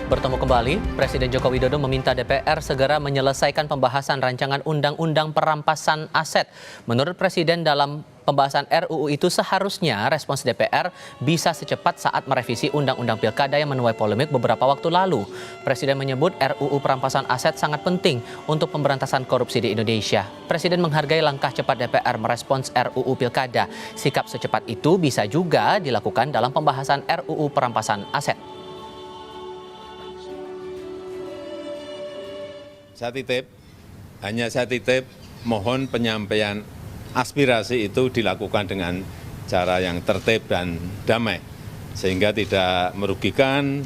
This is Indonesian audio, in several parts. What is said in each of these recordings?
Bertemu kembali, Presiden Joko Widodo meminta DPR segera menyelesaikan pembahasan rancangan Undang-Undang Perampasan Aset. Menurut Presiden, dalam pembahasan RUU itu seharusnya respons DPR bisa secepat saat merevisi Undang-Undang Pilkada yang menuai polemik beberapa waktu lalu. Presiden menyebut RUU Perampasan Aset sangat penting untuk pemberantasan korupsi di Indonesia. Presiden menghargai langkah cepat DPR merespons RUU Pilkada. Sikap secepat itu bisa juga dilakukan dalam pembahasan RUU Perampasan Aset. Saya titip, mohon penyampaian aspirasi itu dilakukan dengan cara yang tertib dan damai, sehingga tidak merugikan,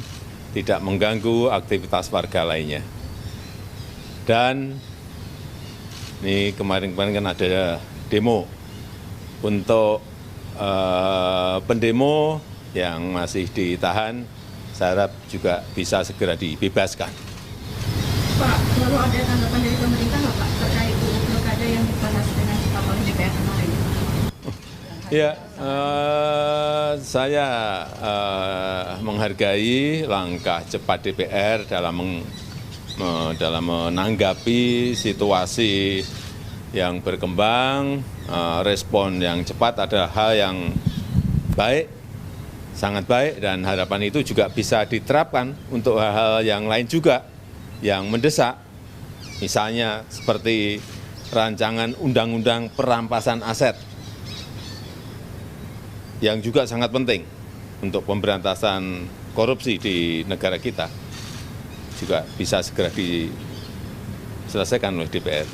tidak mengganggu aktivitas warga lainnya. Dan ini kemarin kan ada demo untuk pendemo yang masih ditahan, saya harap juga bisa segera dibebaskan. Pak, lalu ada tanggapan dari pemerintah nggak Pak terkait UU Pilkada yang dibahas dengan sikap oleh DPR kemarin? Ya, saya menghargai langkah cepat DPR dalam menanggapi situasi yang berkembang. Respon yang cepat adalah hal yang baik, sangat baik, dan harapan itu juga bisa diterapkan untuk hal-hal yang lain juga yang mendesak, misalnya seperti rancangan Undang-Undang Perampasan Aset yang juga sangat penting untuk pemberantasan korupsi di negara kita, juga bisa segera diselesaikan oleh DPR.